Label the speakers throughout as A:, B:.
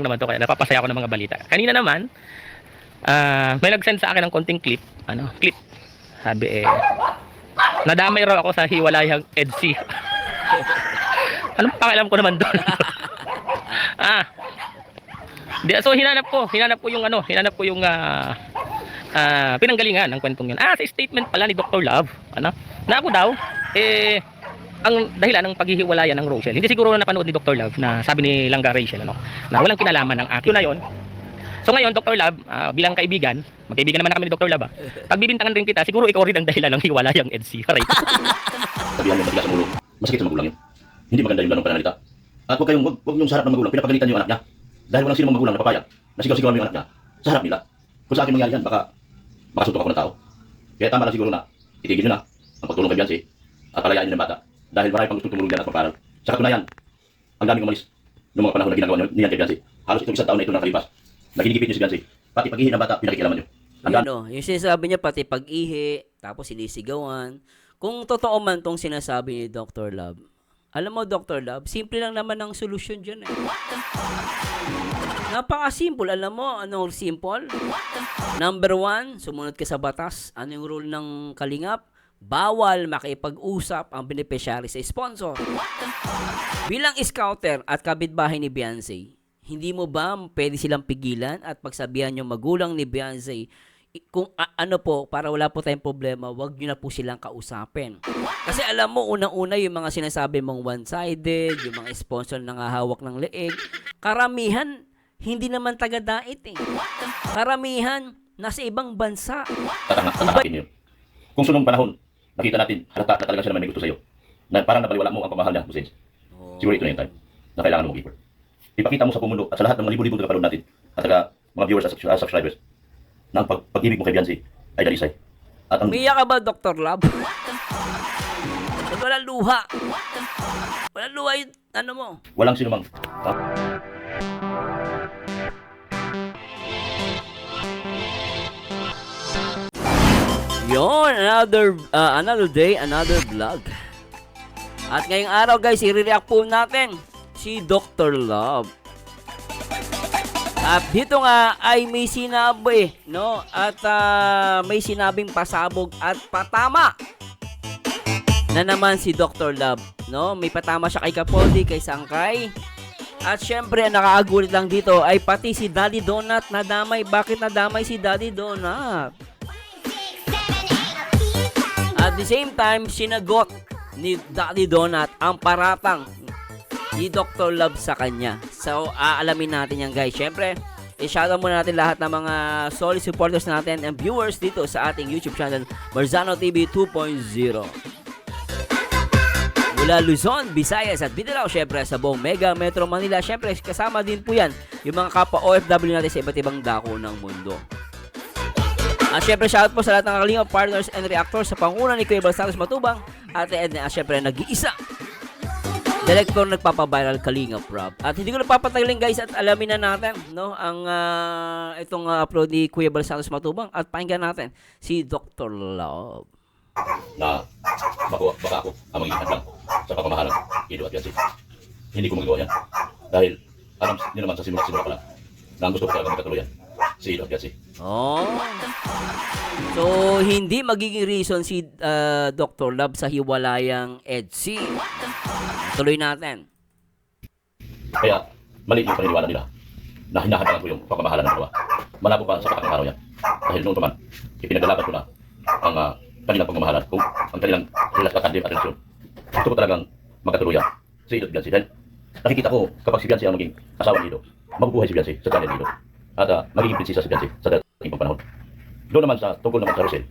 A: naman to, kaya napapasaya ako ng mga balita. Kanina naman, may nag-send sa akin ng konting clip. Clip. Sabi nadamay raw ako sa hiwalayang EDSI. Anong pakialam ko naman doon? So hinanap ko yung pinanggalingan ng kwentong yun. Sa statement pala ni Dr. Love, na ako daw, ang dahilan ng paghihiwalayan ng Rochelle. Hindi siguro na napanood ni Dr. Love na sabi ni Langga Rachel, na walang kinalaman ng akin na yon. So ngayon, Dr. Love, bilang kaibigan, magkaibigan naman na kami ni Dr. Love, pagbibintangan rin kita, siguro ikaw rin ang dahilan ng hiwalayang EDSI.
B: Sabihan mo matigas ang ulo, masakit sa magulang yun. Hindi maganda yung ganong pananalita. At huwag yung sa harap ng magulang, pinapagalitan niyo yung anak niya. Dahil walang sinong magulang na papayag, nasigaw-sigawan mo yung anak niya. Sa harap nila. Kung sa akin mangyari yan, baka suntok ako ng tao. Kaya tama lang siguro na, itigil nyo na ang pagtulong kay Beyonce at palayain nyo ng bata. Dahil marami pang gustong tumulong dyan at paparal. Sa katunayan, ang daming umalis noong mga panahon na ginagawa niyan kay Beyonce. Halos itong isang taon na ito nakalipas. Naginigipit niyo si Beyonce. Pati pag-ihi ng bata, pinakikialaman niyo.
C: Yung sinasabi niya pati pag-ihi, tapos sinisigawan. Kung totoo man tong sinasabi ni Dr. Love, alam mo Dr. Love, simple lang naman ang solusyon dyan eh. Napaka-simple. Alam mo, anong simple? Number 1, sumunod ka sa batas. Ano yung rule ng Kalingap? Bawal makipag-usap ang beneficiary sa sponsor. Bilang scouter at kapitbahay ni Beyonce, hindi mo ba pwede silang pigilan at pagsabihan yung magulang ni Beyonce kung para wala po tayong problema, wag nyo na po silang kausapin. Kasi alam mo, unang-una yung mga sinasabi mong one-sided, yung mga sponsor na hawak ng leeg, karamihan, hindi naman taga-dait eh. Karamihan, nasa ibang bansa.
B: Tatakakin yun. Kung sunong panahon, nakita natin, halata na talaga siya naman may gusto sa'yo. Na parang napaliwala mo ang pamahal niya, Musens. Siguro ito na yung time na kailangan mo mag-keeper. Ipakita mo sa pumundo at sa lahat ng mga libo-libo na kapanood natin at saka mga viewers at subscribers na ang pag-ibig mo kay Beyonce ay dalisay. At ang...
C: Umiyak ka ba, Dr. Love? Walang luha. Walang luha yung mo.
B: Walang sinumang...
C: Yon, another day, another vlog. At ngayong araw guys, i-react po natin si Dr. Love. At dito nga ay may sinabi, no? At may sinabing pasabog at patama na naman si Dr. Love, no? May patama siya kay Capaldi, kay Sangkay. At syempre, ang nakakagulit lang dito ay pati si Daddy Donut nadamay. Bakit nadamay si Daddy Donut? At the same time, sinagot ni Daddy Donut ang paratang ni Dr. Love sa kanya. So, aalamin natin yan guys. Siyempre, i-shoutout muna natin lahat ng mga solid supporters natin and viewers dito sa ating YouTube channel, Marzano TV 2.0. Mula Luzon, Visayas at Mindanao, syempre sa buong Mega Metro Manila. Syempre, kasama din po yan yung mga kapwa OFW natin sa iba't ibang dako ng mundo. At syempre, shoutout po sa lahat ng Kalingap partners and reactors sa pangunan ni Kuya Balsaros Matubang at syempre, nag-iisa Director nagpapaviral Kalingap Rob. At hindi ko napapatagalin guys at alamin na natin, no, ang itong upload ni Kuya Balsaros Matubang at pakinggan natin si Dr. Love.
B: Na baka ako ang magiging lang sa pagmamahalan Ido at Beyonce. Hindi ko magagawa yan. Dahil alam niyo naman sa simula pa lang na ang gusto ko talaga magkatuloyan si Ido at Beyonce.
C: Oh. So, hindi magiging reason si Dr. Love sa hiwalayang EDSI. Tuloy natin.
B: Kaya, mali yung paniniwala nila na hinahantaan ko yung pagmamahalan ng dalawa. Malabo pa sa pagkakamaaraw yan. Dahil noon pa man, ipinaglalaban ko na ang kanilang pagmamahalan kung ang kanilang kakadib at relasyon. Gusto ko talagang magkatuluyan si Ido at Beyonce. Dahil nakikita ko kapag si Beyonce ang maging asawa ni Ido, mabubuhay si Beyonce sa channel ni Ido. At magiging prinsesa si Beyonce sa dating panahon. Doon naman sa tungkol naman sa Rosel,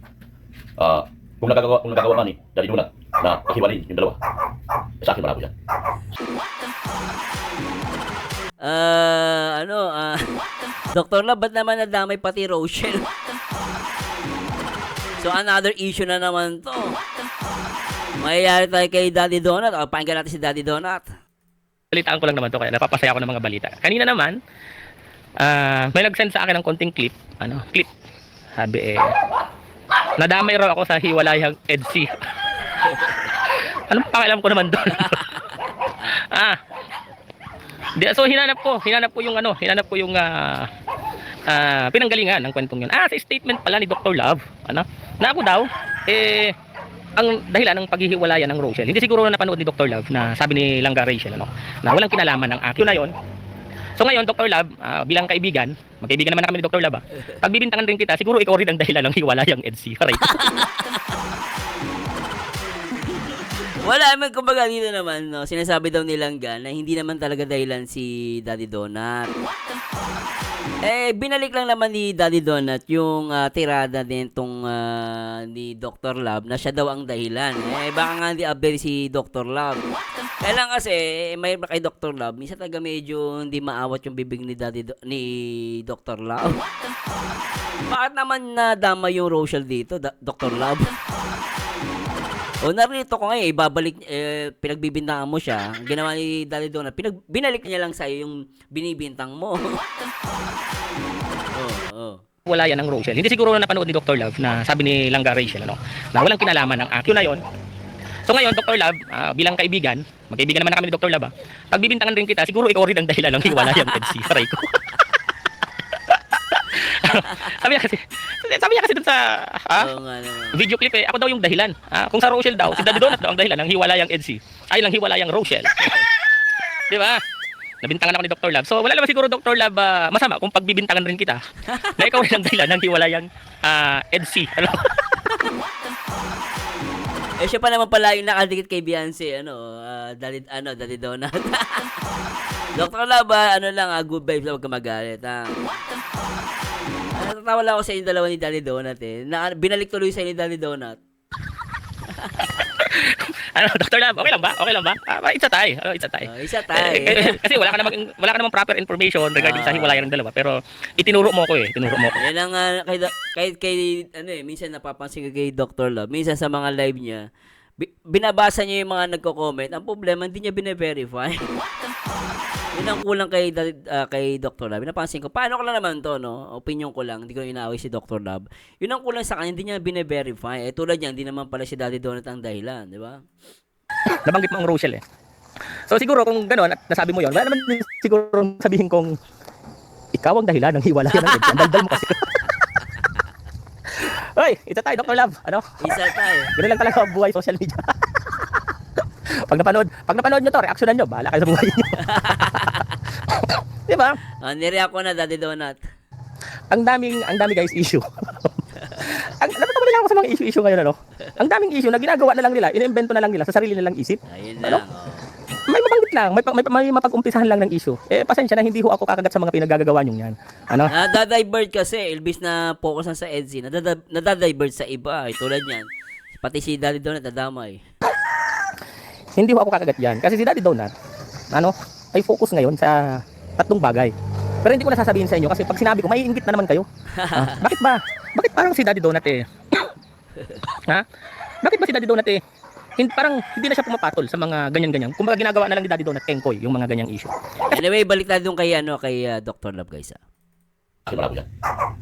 B: kung nagagawa man ni Daddy Donut na pakiwalin yung dalawa, sa akin malabo yan.
C: Dr. Love, ba't naman nadamay pati Rochelle? So, another issue na naman to. Mayayari tayo kay Daddy Donut. O, pakinggan natin si Daddy Donut.
A: Balitaan ko lang naman to, kaya napapasaya ako ng mga balita. Kanina naman, may nag-send sa akin ng konting clip. Clip. Sabi nadamay raw ako sa hiwalayang EDSI. Anong pakialam ko naman doon? So hinanap ko yung pinanggalingan ng kwentong yun. Sa statement pala ni Dr. Love, na ako daw, ang dahilan ng paghihiwalayan ng Rochelle. Hindi siguro na napanood ni Dr. Love na sabi ni Langga Rachel, na walang kinalaman ng akin na yon. So ngayon, Dr. Love, bilang kaibigan, magkaibigan naman na kami ni Dr. Love, pagbibintangan rin kita, siguro ikaw rin ang dahilan ng hiwalayang EDSI. Right?
C: Wala naman, kumbaga dito naman, no, sinasabi daw nilang na hindi naman talaga dahilan si Daddy Donut. Binalik lang naman ni Daddy Donut yung tirada din tong ni Dr. Love na siya daw ang dahilan. Baka nga hindi update si Dr. Love. Kaya lang kasi, may kay Dr. Love, minsan talaga medyo hindi maawat yung bibig ni ni Dr. Love. Bakit naman nadama yung Rochelle dito, Dr. Love? O narito ko ngayon, ibabalik, pinagbibintangan mo siya. Ang ginawa ni Daddy Donut, binalik niya lang sa'yo yung binibintang mo.
A: Wala yan ng Rochelle. Hindi siguro na napanood ni Dr. Love na sabi ni Langga Rachel, na walang kinalaman ng akin na yon. So ngayon, Dr. Love, bilang kaibigan, magkaibigan naman na kami ni Dr. Love, pagbibintangan rin kita, siguro ikaw rin ang dahilan ng hiwalayang EDSI. Saray ko. sabi niya kasi dun sa video clip, ako daw yung dahilan. Kung sa Rochelle daw, si Daddy Donut daw ang dahilan ng hiwalayang EDSI. Ay, ng hiwalayang Rochelle. Di ba? Nabintangan ako ni Dr. Love. So wala naman siguro, Dr. Love, masama kung pagbibintangan rin kita na ikaw rin ang dahilan ng hiwalayang EDSI.
C: Siya pa naman pala yung nakadikit kay Beyonce, Daddy Donut. Dr. Love, good vibes, huwag ka magalit, natatawa lang ako sa yung dalawa ni Daddy Donut, binalik tuloy sa ni Daddy Donut.
A: Dr. Love, okay lang ba? Okay lang ba? It's a tie.
C: It's a tie.
A: Kasi wala ka namang proper information regarding sa hiwalayan ng dalawa, pero itinuro mo ko.
C: Yan ang minsan napapansin ko kay Dr. Love. Minsan sa mga live niya, binabasa niya yung mga nagko-comment. Ang problema, hindi niya bine-verify. Yun ang kulang kay Dr. Love. Napansin ko, paano ko lang naman to, no? Opinion ko lang, hindi ko inaaway si Dr. Love. Yun ang kulang sa kanya, hindi niya bine-verify. Tulad niya, hindi naman pala si Daddy Donut ang dahilan, di ba?
A: Nabanggit mo ang Rochelle. So siguro kung gano'n at nasabi mo yon, wala naman siguro sabihin kong ikaw ang dahilan ng hiwalayan ng EDSI. Ang daldal mo kasi. Hoy, ito tayo, Dr. Love.
C: Isa tayo.
A: Ganun lang talaga ang buhay social media. Pag napanood nyo to, reaksyonan nyo, bahala kayo sa buhay nyo. Diba?
C: Nireact ko na, Daddy Donut.
A: Ang dami guys issue. Natatawa lang ako sa mga issue ngayon, Ang daming issue na ginagawa na lang nila, inimbento na lang nila sa sarili nilang isip.
C: Ayun lang,
A: May mabanggit lang, may mapag-umpisahan lang ng issue. Pasensya na, hindi ho ako kakagat sa mga pinagagagawa nyo yan.
C: Nadadivert kasi, ilbis na focus sa EDSI, nadadivert sa iba. Tulad yan, pati si Daddy Donut nadamay.
A: Hindi ho ako kakagat yan. Kasi si Daddy Donut, ay focus ngayon sa tatlong bagay. Pero hindi ko na sasabihin sa inyo kasi pag sinabi ko, maiinggit na naman kayo. Bakit ba? Bakit parang si Daddy Donut Bakit ba si Daddy Donut parang hindi na siya pumapatol sa mga ganyan-ganyan. Kumbaga ginagawa na lang ni Daddy Donut Kengkoy yung mga ganyang issue.
C: Anyway, balik na doon kay Dr. Love, guys.
B: Kasi malabo yan.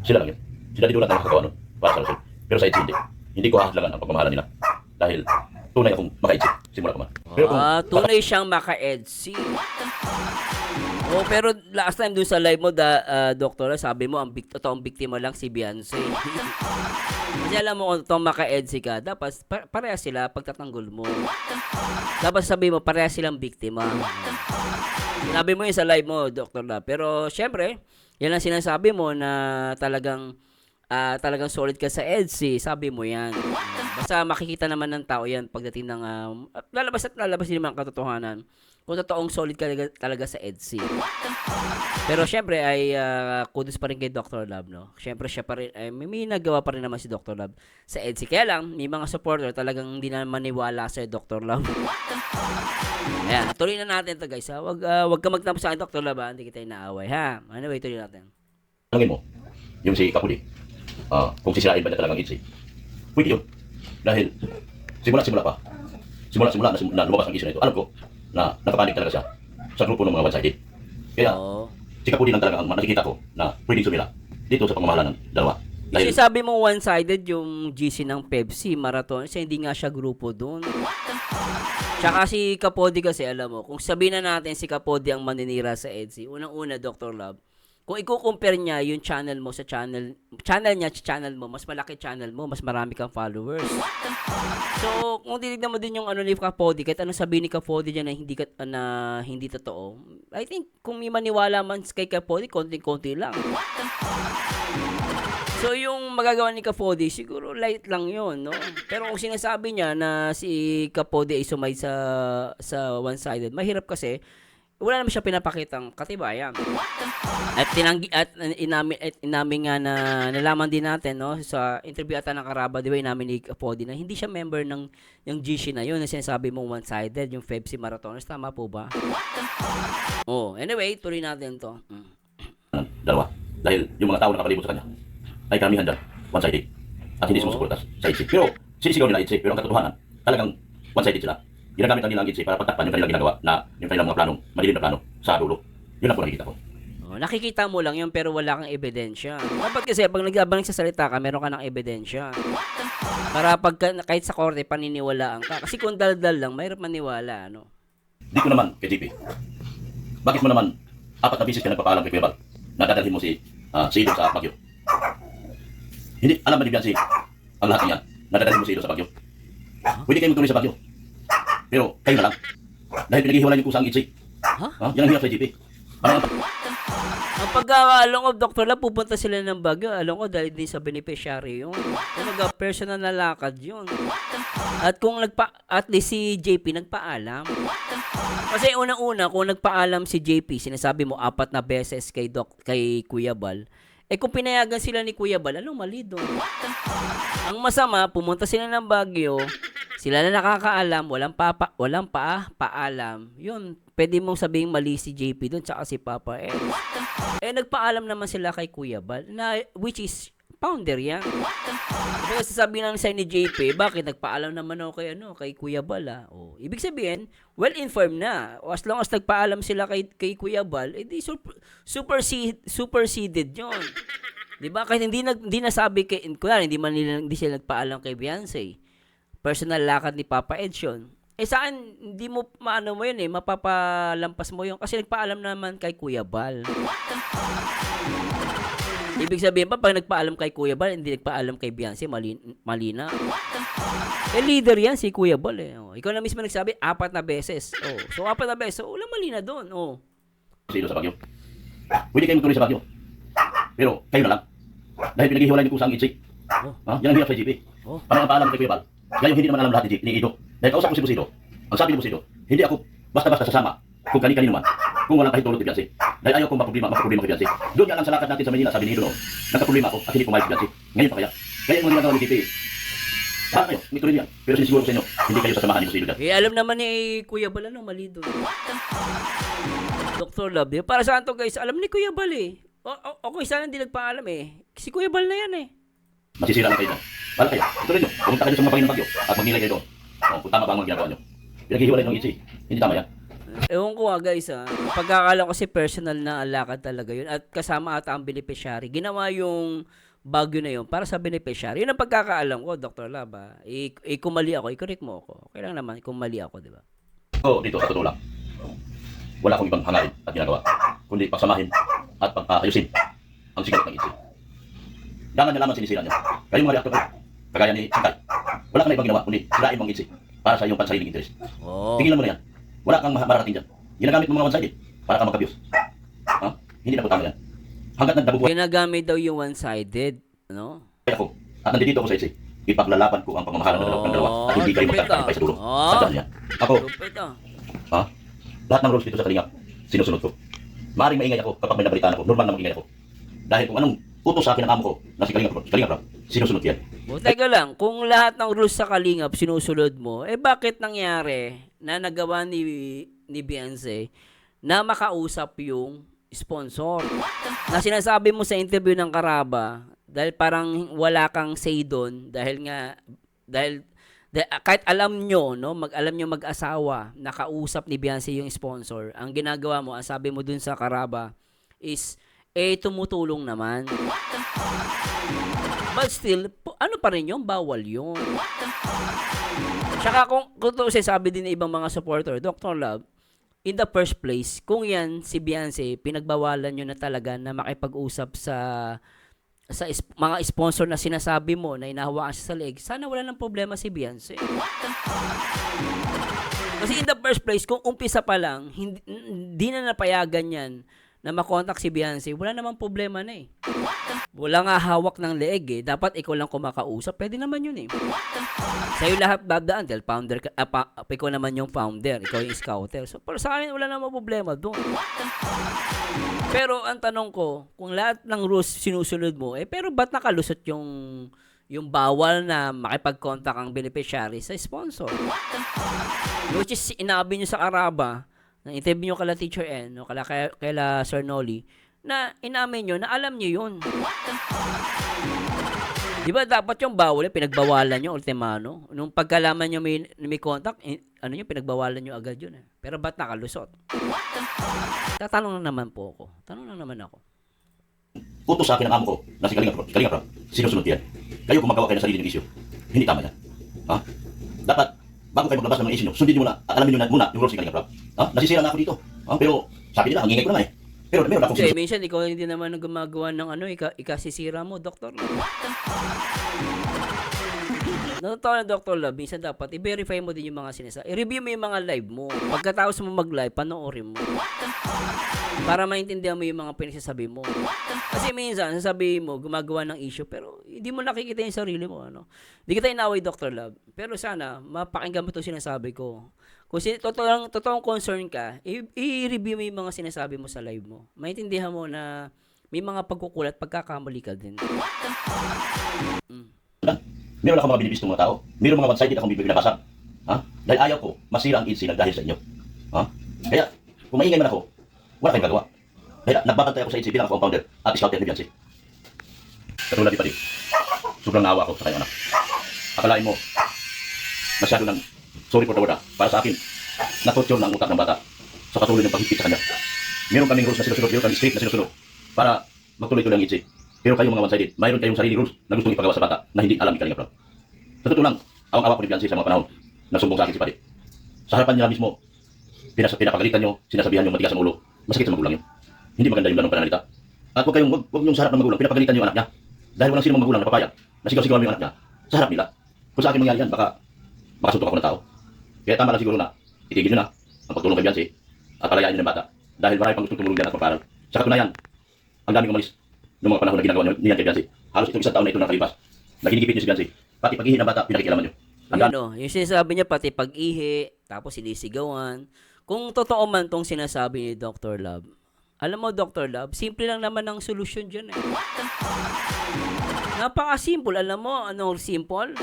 B: Sila lang yun. Si Daddy Donut ang nakagawa nun para sa Rochelle. Pero sa EDSI hindi. Hindi ko hahadlangan ang pagmamahalan nila. Dahil tunay akong maka-EDSI. Simula ko man.
C: Tunay siyang maka-EDSI. Pero last time doon sa live mo, Doktor, sabi mo, ang biktima lang si Beyonce. Kasi alam mo, kung itong maka-EDSI ka, dapat parehas sila pagtatanggol mo. Dapat sabi mo, parehas silang biktima. Sinabi mo yun sa live mo, Dr. Love. Pero, syempre, yan ang sinasabi mo na talagang solid ka sa EDSI, sabi mo yan. Basta makikita naman ng tao yan pagdating ng lalabas din naman ang katotohanan kung totoong solid ka talaga sa EDSI. Pero syempre ay kudos pa rin kay Dr. Love, no? Syempre siya pa rin, may nagawa pa rin naman si Dr. Love sa EDSI. Kaya lang, may mga supporter talagang hindi na maniwala sa Dr. Love. Ayan, tuloy na natin ito, guys. Wag ka magtapos sa akin, Dr. Love, hindi kita inaaway, ha? Anyway, tuloy natin.
B: Tanungin mo, yung si Kapuli, kung sisirain ba niya talagang EDSI, pwede yun. Dahil simula na lumabas ang issue na ito, alam ko na nakapanik talaga siya sa grupo ng mga one-sided. Kaya si Kapuli lang talaga ang nakikita ko na pwedeng sumira dito sa pamamahala ng dalawa. Dahil,
C: Sabi mo one-sided yung GC ng Pepsi Marathon, kasi hindi nga siya grupo doon. Tsaka si Kapodi kasi, alam mo, kung sabihin na natin si Kapodi ang maninira sa EDSI, unang-una, Dr. Love, kung i-compare niya yung channel mo sa channel niya sa channel mo, mas malaki channel mo, mas marami kang followers. So, kung titignan mo din yung ano ni Kapodi, kahit anong sabihin ni Kapodi dyan na hindi totoo, I think kung may maniwala man kay Kapodi, konting-konti lang. So, yung magagawa ni Kapodi, siguro light lang yon, no? Pero kung sinasabi niya na si Kapodi ay sumay sa one-sided, mahirap kasi wala naman siya pinapakitang katibayan. At inamin nga na nalaman din natin, no, sa interview ata ng Karaba, di ba, inamin ni Kapodi na hindi siya member ng yung GC na yun, na sinasabi mong one-sided, yung Pepsi Marathoners. Tama po ba? Oh, anyway, tuloy natin to.
B: dalawa. Dahil yung mga tao na nakapalibot sa kanya, ay karamihan dyan, one-sided. At hindi sumusuportas sa EDSI. Pero, sinisigaw nila EDSI, pero ang katotohanan, talagang one-sided sila. Ginagamit ang nilang EDSI para pagtakpan yung kanilang ginagawa na yung kanilang mga planong, madilim na plano sa dulo. Yun lang po nakikita ko.
C: Oh, nakikita mo lang yun pero wala kang ebidensya. Dapat kasi pag nagsasalita ka, meron ka ng ebidensya. Para kahit sa korte, paniniwalaan ka. Kasi kung daldal lang, mahirap maniwala, ano?
B: Dito naman, kay JP, bakit mo naman 4 na bisis ka nagpapaalam kay Kuya Bal na dadalhin mo si Ido sa Baguio? Hindi, alam ba ni Biancy ang lahat niyan na dadalhin mo si Ido sa Baguio? Pwede kayo magtuloy sa Baguio. Pero kayo na lang. Dahil pinaghihiwalay niyo kusang EDSI. Yan ang hirap sa JP. Ano yan?
C: Ang pagkakaalong ko, Dr. Lab, pupunta sila ng Baguio. Alam ko, dahil din sa beneficiary yun. Kumbaga, personal na lakad yun. At kung at least si JP nagpaalam. Kasi unang-una, kung nagpaalam si JP, sinasabi mo 4 na beses kay Kuya Bal, kung pinayagan sila ni Kuya Bal, anong mali doon? Ang masama, pumunta sila ng Baguio, sila na nakakaalam, walang paalam. Yun, pwede mong sabihing mali si JP doon, tsaka si Papa Ed. Nagpaalam naman sila kay Kuya Bal, which is founder yan. Kaya sasabihin lang sa ni JP, bakit nagpaalam naman ako kay Kuya Bal, Oh, ibig sabihin, well-informed na. O as long as nagpaalam sila kay Kuya Bal, di superseded yun. Di ba? Kahit hindi nasabi hindi sila nagpaalam kay Beyonce. Personal lakad ni Papa Ed yun. Sa akin, hindi mo maano mo yun mapapalampas mo yun kasi nagpaalam naman kay Kuya Bal. Ibig sabihin pa, pag nagpaalam kay Kuya Bal, hindi nagpaalam kay Beyonce, mali na. Leader yan si Kuya Bal Oh. Ikaw na mismo nagsabi, 4 na beses. Oh. So, 4 na beses. So, walang mali na doon. Oh.
B: Si Ido sa Baguio. Pwede kayo magtuloy sa Baguio. Pero kayo na lang. Dahil pinaghihiwalay niyo kusang EDSI. Yan ang hirap sa JP. Parang ang paalam kay Kuya Bal. Ngayon hindi naman alam lahat ni Ido. Dahil kausap ko si Busido. Ang sabi ni Busido, hindi ako basta-basta sasama kung kani-kanino man. Kung walang kahit tulad ni Beyonce. Dahil ayaw kong maproblema kay Beyonce. Doon nga lang sa lakad natin sa Manila, sabi ni Ido noon. Nagkaproblema ako at hindi pumayag si Beyonce. Ngayon pa kaya. Kaya yung mga ginagawa ni JP. Bakit kayo? May tuloy niyan. Pero sinisiguro ko sa inyo, hindi kayo sasamahan ni Busido dyan.
C: Alam naman ni Kuya Bal, mali doon. Dr. Love, para saan to guys? Alam ni Kuya Bal Okay, sana hindi nagpaalam Si Kuya Bal na yan
B: Masisira lang kayo dyan. Bala kayo. Ituloy nyo. Pumunta kayo sa mga Panginoon Bagyo at magnilay kayo doon. Kung tama ba ang mga ginagawa nyo. Pinaghihiwalay ng EDSI. Hindi tama yan.
C: Ewan ko guys pagkakala ko kasi personal na alakad talaga yun at kasama ata ang beneficiary. Ginawa yung Baguio na yun para sa beneficiary. Yun ang pagkakaalam ko, Dr. Lab. Kung mali ako, i-correct mo ako. Okay lang naman kung mali ako, di ba?
B: Dito sa totoo lang. Wala akong ibang hangarin at ginagawa. Kundi pagsamahin at pag-ayusin ang sigaw ng EDSI. Dangan na lamang sinisira nyo. Kayong mga reactor ko, kagaya ni Sangkay, wala kang na ibang ginawa, kundi sirain mong EDSI para sa iyong pansariling interest. Tingin mo na yan. Wala kang mararating dyan. Ginagamit mo mga one-sided para kang mag-abuse. Hindi na po tama yan. Hanggat nagdabubuhay
C: Ginagamit daw yung one-sided, no?
B: ako at nandito ako sa EDSI, ipaglalaban ko ang pagmamahalan ng dalawa at hindi kayo magkakapay sa dulo. Tandaan niya. Ako, lahat ng rules dito sa Kalingap, sinusunod ko. Maaaring maingay ako kapag may nabalitaan ako, normal na magingay ako. Dahil kung anong utos sa akin ng amo ko na si Kalingap, sinusunod yan.
C: Teka lang, kung lahat ng rules sa Kalingap sinusunod mo, bakit nangyari na nagawa ni Beyonce na makausap yung sponsor? Na sinasabi mo sa interview ng Karaba, dahil parang wala kang say doon, dahil kahit alam nyo, alam nyo mag-asawa, nakausap ni Beyonce yung sponsor, ang ginagawa mo, ang sabi mo dun sa Karaba, is tumutulong naman. But still, ano pa rin yun? Bawal yun. Tsaka kung tutusin, sabi din ng ibang mga supporter, Dr. Love, in the first place, kung yan, si Beyonce, pinagbawalan nyo na talaga na makipag-usap sa mga sponsor na sinasabi mo na inahawaan siya sa leeg, sana wala ng problema si Beyonce. Kasi in the first place, kung umpisa pa lang, hindi na napayagan yan na makontak si Beyonce, wala namang problema na eh. Wala nga hawak ng leeg eh. Dapat ikaw lang kumakausap. Pwede naman yun eh. Sa'yo lahat babdaan dahil founder ka, ikaw naman yung founder. Ikaw yung scouter. So, pero sa akin, wala namang problema doon. Pero ang tanong ko, kung lahat ng rules sinusunod mo, pero ba't nakalusot yung bawal na makipag-contact ang beneficiary sa sponsor? Which is, inabi nyo sa Araba, nang interview nyo kala Teacher N, kala Sir Noli, na inamin nyo na alam nyo yun. Di ba dapat yung bawal, pinagbawalan nyo, ultimano? Nung pagkalaman nyo may contact, pinagbawalan nyo agad yun. Pero ba't nakalusot? Tatanong na naman po ako. Tanong na naman ako.
B: Utos sa akin ng amo ko na si Kalinga Prab. Sinusunod yan. Kayo gumagawa kayo ng sarili ng isyu. Hindi tama yan. Ha? Dapat, bago kayo maglabas ng mga isyu nyo, sundin nyo muna, at alamin nyo muna yung role si Kalinga Prab. Ha? Nasisira na ako dito. Ha? Pero, sabi nila, ang ingay ko na eh. Pero meron akong
C: Kasi minsan, ikaw hindi naman gumagawa ng ikasisira mo, Dr. Love. Totoo na, Dr. Love, minsan dapat i-verify mo din yung mga sinasabi. I-review mo yung mga live mo. Pagkatapos mo mag-live, panoorin mo. Para maintindihan mo yung mga pinagsasabi mo. Kasi minsan, sasabihin mo, gumagawa ng issue, pero hindi mo nakikita yung sarili mo. Hindi kita inaway, Dr. Love. Pero sana, mapakinggan mo itong sinasabi ko. Kung totoong concern ka, i-review mo yung mga sinasabi mo sa live mo. Maintindihan mo na may mga pagkukulat, pagkakamali ka din.
B: Meron akong mga binibistong mga tao. Meron mga one-sided akong binabasa. Ha? Dahil ayaw ko, masira ang insilag dahil sa inyo. Ha? Kaya, kung maingay man ako, wala kayong gagawa. Kaya, nagbabantay ako sa insi bilang founder at scouter ni Beyonce. Katulad ni Pati, sobrang naawa ako sa kanyang anak. Akalain mo, masyado ng sorry for the word para sa akin, na-torture na ang utak ng bata sa patuloy ng paghigpit sa kanya. Meron kaming rules na sinusunod, meron kaming script na sinusunod para magtuloy-tuloy ang insi. Pero kayo mga one-sided, mayroon kayong sarili rules na gustong ipagawa sa bata na hindi alam ni Kalinga Prab. Sa totoo lang, awang-awa ko ni Beyonce sa mga panahon na sumbong sa akin si Pati. Sa harapan niya mismo, pinapagalitan nyo, sinasabihan nyo matigas ang ulo, masakit sa magulang yun. Hindi maganda yung ganong pananalita. At huwag yung sa harap ng magulang, pinapagalitan nyo yung anak niya. Dahil walang sinong magulang na papayag, nasigaw-sigawan mo yung anak niya. Sa harap nila. Kung sa akin mangyari yan, baka suntok ako ng tao. Kaya tama lang siguro na, itigil nyo na ang pagtulong kay Beyonce at palayain nyo ng bata. Dahil marami pang gustong tumulong yan at paparal. Sa katunayan, ang daming umalis noong mga panahon na ginagawa niyan kay Beyonce. Halos itong isang taon na ito nakalipas. Naginigipit niyo si Beyonce. Pati pag-ihi ng bata, pinakikialaman niyo.
C: Yung sinasabi niya, pati pag-ihi, tapos sinisigawan. Kung totoo man tong sinasabi ni Dr. Love, alam mo, Dr. Love, simple lang naman ang solusyon dyan eh. Napaka-simple. Alam mo, anong simple?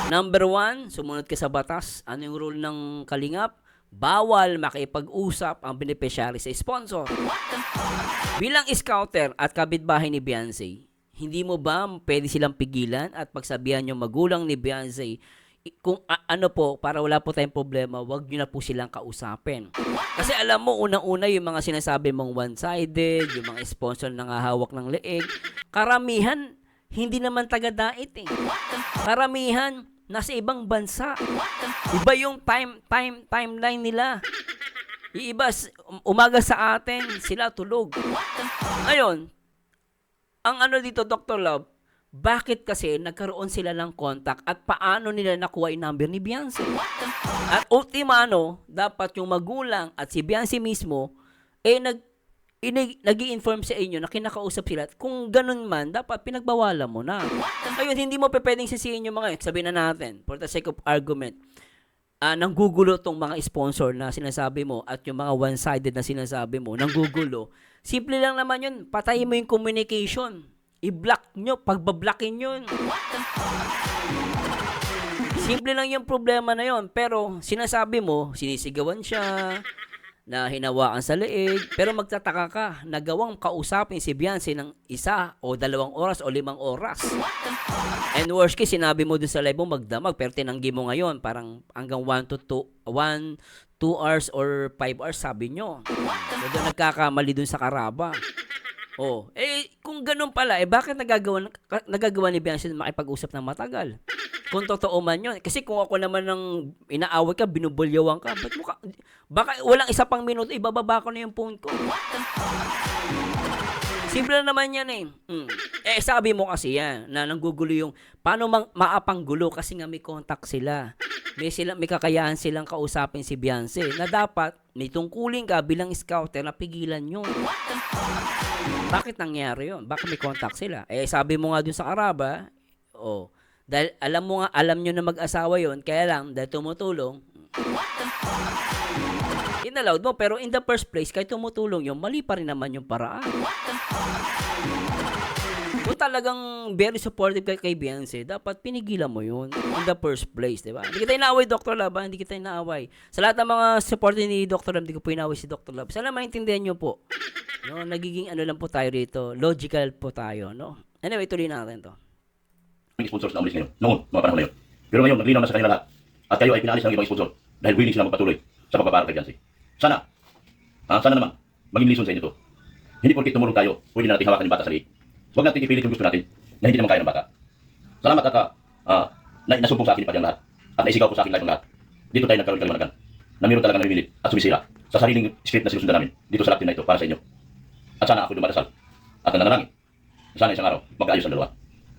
C: Number 1, sumunod ka sa batas. Ano yung rule ng Kalingap? Bawal makipag-usap ang beneficiary sa sponsor. Bilang scouter at kapitbahay ni Beyonce, hindi mo ba pwede silang pigilan at pagsabihan yung magulang ni Beyonce kung ano po, para wala po tayong problema, wag nyo na po silang kausapin. Kasi alam mo, unang-una yung mga sinasabi mong one-sided, yung mga sponsor na hawak ng leeg, karamihan, hindi naman taga-dait eh. Karamihan, nasa ibang bansa. Iba yung timeline nila. Yung iba, umaga sa atin, sila tulog. Ngayon, ang ano dito, Dr. Love, bakit kasi nagkaroon sila ng contact at paano nila nakuha yung number ni Beyonce? At ultimano, dapat yung magulang at si Beyonce mismo, nag-i-inform sa inyo na kinakausap sila. Kung ganun man, dapat pinagbawalan mo na. Ngayon, hindi mo pwedeng sisihin yung mga, sabihin na natin, for the sake of argument, nanggugulo tong mga sponsor na sinasabi mo at yung mga one-sided na sinasabi mo, nanggugulo. Simple lang naman yun, patayin mo yung communication. I-block nyo, pagbablockin yun. Simple lang yung problema na yun. Pero sinasabi mo, sinisigawan siya, na hinawaan sa leeg, pero magtataka ka, nagawang kausapin si Beyonce ng 1 o 2 oras o 5 oras. And worst case, sinabi mo dun sa live mo magdamag, pero tinanggi mo ngayon, parang hanggang 1 to 2 hours or 5 hours, sabi nyo. So doon nagkakamali dun sa Karaba. Oh, kung ganun pala, bakit nagagawa ni Beyonce na makipag-usap ng matagal? Kung totoo man yun. Kasi kung ako naman ng inaaway ka, binubulyawan ka, ba't mo ka, baka walang isa pang minuto, ibababa ko na yung phone ko. Simple na naman yan eh. Sabi mo kasi yan, na nanggugulo yung, paano maapanggulo kasi nga may contact sila. May kakayahan silang kausapin si Beyonce na dapat may tungkulin ka bilang scouter na pigilan yun. Bakit nangyari yun? Bakit may contact sila? Sabi mo nga dun sa Araba, dahil alam nyo na mag-asawa yun, kaya lang, dahil tumutulong, inallowed mo, pero in the first place, kahit tumutulong yun, mali pa rin naman yung paraan. Kung talagang very supportive kay Beyonce, dapat pinigilan mo yun in the first place, di ba? Hindi kita inaaway, Dr. Love, hindi kita inaaway. Sa lahat ng mga supporter ni Dr. Love, hindi ko po inaaway si Dr. Love. Sana maintindihan nyo po. No, nagiging lang po tayo rito. Logical po tayo, no? Anyway, tuloy natin to.
B: Yung sponsors na umalis ngayon. Noon, mga panahon na yun. Pero ngayon, naglinaw na sa kanila lahat. At kayo ay pinaalis ng ibang sponsor dahil willing sila magpatuloy sa pagpaparal kay Beyonce. Sana naman, maging lesson sa inyo to. Hindi porkit tumulong tayo, pwede na natin hawakan yung bata sa liig. Huwag natin ipilit yung gusto natin na hindi naman kaya ng bata. Salamat at nasumpong sa akin pa dyan lahat. At naisigaw po sa akin lahat ng lahat. Dito tayo nagkaroon kaliwanagan. Na meron talaga namimilit at sumisira sa sariling script na sinusundan namin dito sa Latin na ito para sa inyo. At sana ako dumadasal at nananalangin. Sana isang araw, magkaayos ang dalawa.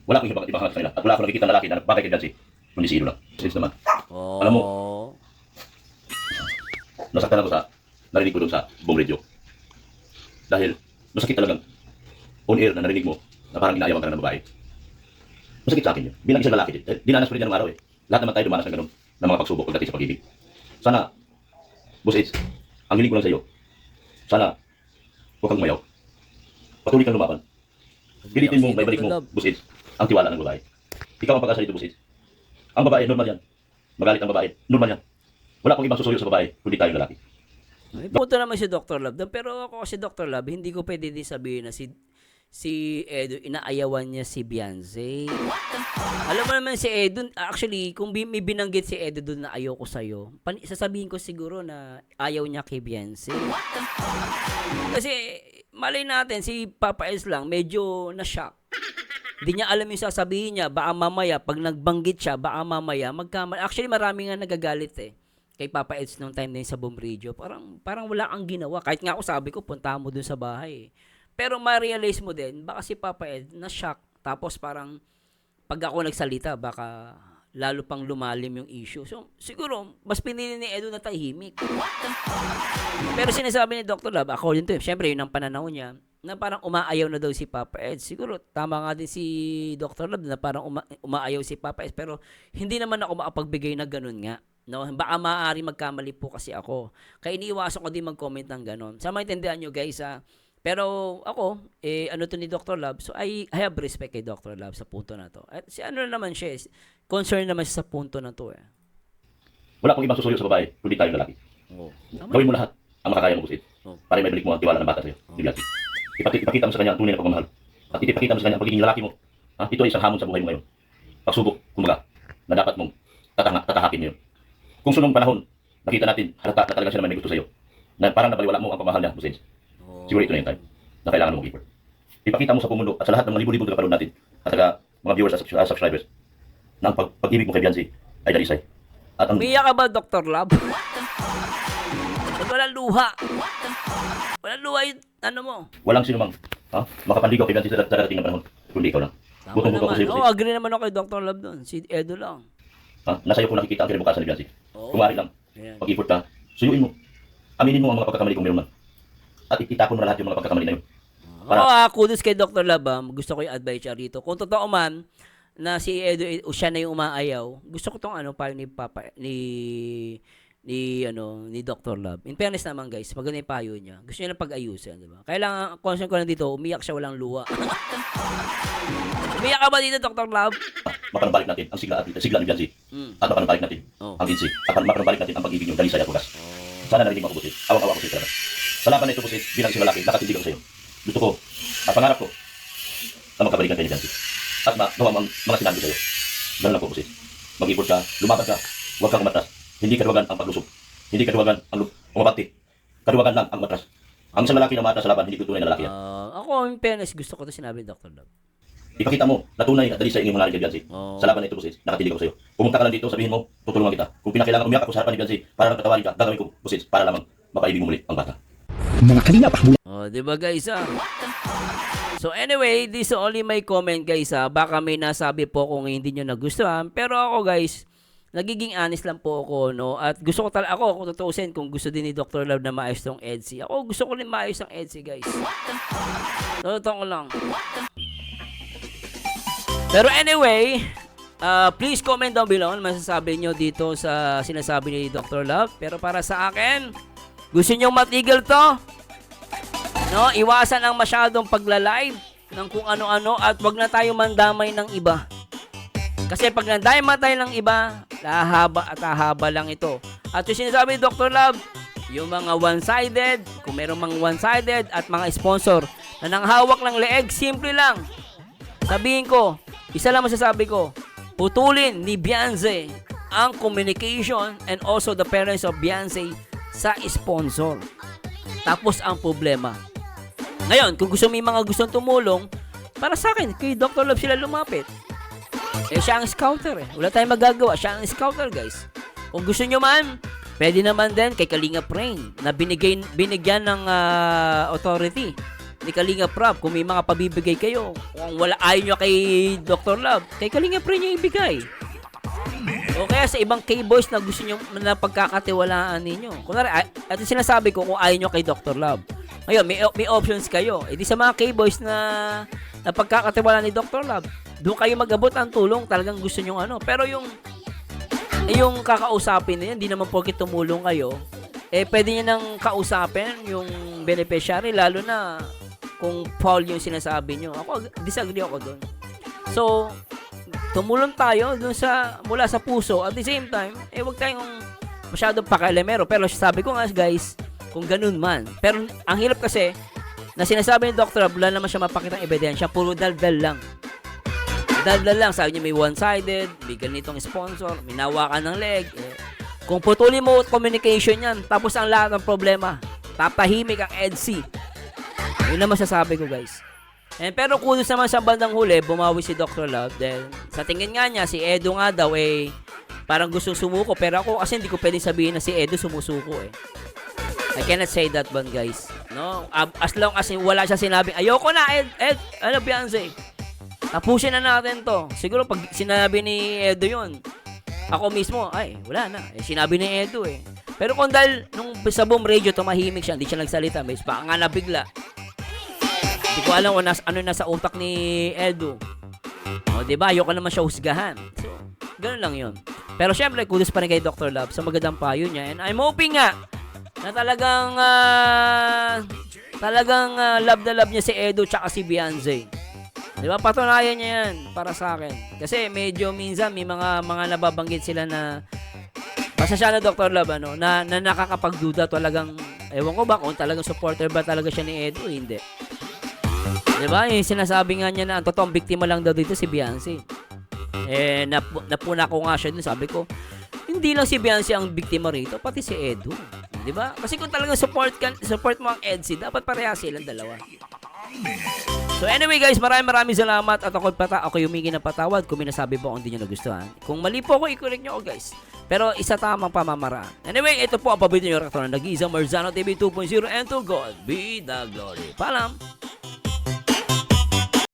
B: Wala akong ibang hangat sa kanila. At wala akong nakikita na lalaki na nagbagay kay Beyonce. Kundi si Ido lang. Since naman. Alam mo, nasaktan ako sa narinig ko doon sa buong radio. Dahil masakit talagang on air na narinig mo na parang inaayawan ka na ng babae. Masakit sa akin yun. Bilang isang lalaki din. Dinanas ko rin yan ng araw eh. Lahat naman tayo dumanas ng ganun ng mga pagsubok pagdating sa pag-ibig. Sana, Boss Eds, ang hiling ko lang sa iyo. Sana, huwag kang mayaw. Patuloy kang lumaban. Pilitin mo, may balik mo, Boss Eds, ang tiwala ng babae. Ikaw ang pag-asa dito, Boss Eds. Ang babae, normal yan. Magalit ang babae, normal yan. Wala akong ibang susuyo sa babae, kundi tayong lalaki.
C: May punto naman si Dr. Love doon, pero ako si Dr. Love, hindi ko pwede din sabihin na si Edo, inaayawan niya si Beyonce. Alam mo naman si Edo, actually, kung may binanggit si Edo doon na ayaw ko sa'yo, sasabihin ko siguro na ayaw niya kay Beyonce. Kasi, malay natin, si Papa S lang, medyo na-shock. Hindi niya alam yung sasabihin niya, baka mamaya, pag nagbanggit siya, baka mamaya, actually, marami nga nagagalit eh. Kay Papa Eds nung time na yun sa Boom Radio, parang wala kang ginawa. Kahit nga ako sabi ko, punta mo dun sa bahay. Pero ma-realize mo din, baka si Papa Ed na-shock. Tapos parang, pag ako nagsalita, baka lalo pang lumalim yung issue. So, siguro, mas pinili ni Edo na tahimik. Pero sinasabi ni Dr. Love, according to him, syempre yun ang pananaw niya, na parang umaayaw na daw si Papa Ed. Siguro, tama nga din si Dr. Love na parang umaayaw si Papa Ed. Pero, hindi naman ako makapagbigay na ganun nga. No, baka maaari magkamali po kasi ako. Kaya iniiwasan ko din mag-comment ng ganon. Sa maintindihan nyo guys pero ako, ano to ni Dr. Love, so I have respect kay Dr. Love sa punto na to. At si ano naman siya, concern naman siya sa punto na to eh.
B: Wala akong ibang susuyo sa babae, kundi tayong lalaki. Gawin mo lahat ang makakaya mo, Boss Eds. Para may balik mo ang tiwala ng bata sa'yo. Ipakita mo sa kanya ang tunay na pagmamahal. At ipakita mo sa kanya ang pagiging lalaki mo. Ito ay isang hamon sa buhay mo ngayon. Pagsubok, kumbaga, na dapat mong tatahakin mo yun. Kung sunong panahon, nakita natin, halata na talaga siya naman may gusto sa'yo. Na parang nabaliwala mo ang pamahal niya, Boss Eds. Siguro ito na yung time na kailangan mong effort. Ipakita mo sa mundo at sa lahat ng mga libo-libo na kapanood natin at saka mga viewers at subscribers na ang pag-ibig mo kay Beyonce ay dalisay. At ang...
C: Umiyak ka ba, Dr. Love? Walang luha. Walang luha yung ano mo.
B: Walang sino mang makapanligaw kay Beyonce sa darating na panahon, kundi ikaw lang.
C: Tama naman. Agree naman ako kay Dr. Love doon. Si Edo lang.
B: Nasa iyo ko nakikita ang kinabukasan ni Beyonce. Kung maaari lang, pag-effort ka, suyuin mo. Aminin mo ang mga pagkakamali kung meron man. At itapon mo na lahat yung mga pagkakamali na yun.
C: Kudos kay Dr. Love. Gusto ko yung advice siya rito. Kung totoo man, na si Edo, siya na yung umaayaw, gusto ko tong payo ni Papa, ni Dr. Love. In fairness naman guys, maganda yung payo niya. Gusto niya lang pag-ayusin, di ba? Kailangan, concern ko lang dito, umiyak siya walang luwa. Umiyak ka ba dito, Dr. Love?
B: Mapanabalik natin ang sigla ni Beyonce. At mapanabalik natin ang Vinci. At mapanabalik natin ang pag-ibig yung dalisay at bukas. Sana narinig mo ako, Boss Eds. Awang-awa ko sa'yo talaga. Sa laban na ito, Boss Eds, bilang isang lalaki, nakatindig ako sa'yo. Gusto ko, at pangarap ko, na magkabalikan kayo ni Beyonce. At magawa ang mga sinabi sa'yo. Ganun lang po, Boss Eds. Mag-effort ka, lumaban ka, huwag kang umatras. Hindi kaduwagan ang paglusog. Hindi kaduwagan ang umabati. Kaduwagan lang ang umatras. Ang isang lalaki na maata sa laban, hindi tunay na lalaki yan.
C: Ako, in fairness, gusto ko to sinabi ni Dr. Love.
B: Ipakita mo na tunay at dali sa inyong mga kay Biancy.
C: Oo.
B: Sa laban na ito, busis, nakatilig ako sa iyo. Pumunta ka lang dito, sabihin mo, tutulungan kita. Kung pinakailangan umiyak ako sa harapan ni Biancy para lang tatawarin ka, gagawin ko, busis, para lamang mapaibig mo muli ang bata.
D: Mga kalingap,
C: Di ba guys, So anyway, this is only my comment guys, Baka may nasabi po kung hindi nyo nagustuhan. Pero ako guys, nagiging honest lang po ako, no? At gusto ko talaga, ako, kung tutuusin, kung gusto din ni Dr. Love na maayos tong EDSI. Ako, gusto ko rin maayos ang EDSI, guys. Totoo ko lang. Pero anyway, please comment down below ano masasabi nyo dito sa sinasabi ni Dr. Love. Pero para sa akin, gusto nyo matigil to? No, iwasan ang masyadong pagla-live ng kung ano-ano at wag na tayo mandamay ng iba. Kasi pag nandama tayo ng iba, hahaba at hahaba lang ito. At yung sinasabi ni Dr. Love, yung mga one-sided, kung merong mga one-sided at mga sponsor na nanghawak ng leeg, simple lang. Sabihin ko, isa lang masasabi ko, putulin ni Beyonce ang communication and also the parents of Beyonce sa sponsor. Tapos ang problema. Ngayon, kung gusto may mga gustong tumulong, para sa akin, kay Dr. Love sila lumapit. Siya ang scouter Wala tayong magagawa. Siya ang scouter, guys. Kung gusto nyo man, pwede naman din kay Kalinga Brain na binigyan ng authority ni Kalinga Prab. Kung may mga pabibigay kayo, kung wala ayaw nyo kay Dr. Love, kay Kalinga Brain nyo ibigay. O kaya sa ibang K-boys na gusto nyo na pagkakatiwalaan ninyo. Kunwari, at sinasabi ko kung ayaw nyo kay Dr. Love. Ngayon, may options kayo. E di sa mga K-boys na pagkakatiwalaan ni Dr. Love, doon kayo mag-abot ang tulong, talagang gusto nyo ano. Pero yung kakausapin na yan, di naman porket tumulong kayo, pwede nyo nang kausapin yung beneficiary, lalo na kung foul yung sinasabi nyo. Ako, disagree ako doon. So, tumulong tayo doon mula sa puso. At the same time, wag tayong masyadong pakialamero. Pero sabi ko nga guys, kung ganun man. Pero ang hirap kasi, na sinasabi ni Dr. Love, wala naman siya mapakitang ebidensya, puro daldal lang. Daldal lang, sabi niya may one-sided, may ganitong sponsor, may nawakan ng leg. Kung putulin mo communication yan, tapos ang lahat ng problema, tatahimik ang EDSI. Yun naman sasabi ko guys. Pero kudos naman sa bandang huli, bumawi si Dr. Love. Then, sa tingin nga niya, si Edo nga daw parang gustong sumuko. Pero ako kasi hindi ko pwedeng sabihin na si Edo sumusuko I cannot say that one guys. No? As long as wala siya sinabing, ayoko na Beyonce. Tapusin na natin to. Siguro pag sinabi ni Edo yun, ako mismo, wala na. Sinabi ni Edo Pero kung dahil nung sa boom radio, tumahimik siya, hindi siya nagsalita, baka nga nabigla. Hindi ko alam kung ano nasa utak ni Edo. Diba? Ayoko naman siya husgahan. So, ganun lang yun. Pero syempre, kudos pa rin kay Dr. Love sa magandang payo niya. And I'm hoping nga na talagang love na love niya si Edo tsaka si Beyonce. Diba? Patunayan niya yan para sa akin. Kasi medyo minsan may mga nababanggit sila na pasasya na Dr. Love na nakakapagduda talagang, ewan ko ba kung talagang supporter ba talaga siya ni Edo, hindi. Diba? Sinasabi nga niya na ang totoong biktima lang daw dito si Beyonce. Napuna ko nga siya dun, sabi ko, hindi lang si Beyonce ang biktima rito, pati si Edo. Diba? Kasi kung talagang support mo ang EDSI, dapat parehas silang dalawa. So anyway guys, maraming salamat at ako humingi ng patawad kung may nasabi po kung hindi nyo nagustuhan. Kung mali po ako, i-correct nyo ako guys. Pero isa tamang pamamaraan. Anyway, ito po ang paborito nyo reaction ng Nag-iisang Marzano TV 2.0 and to God be the glory. Paalam!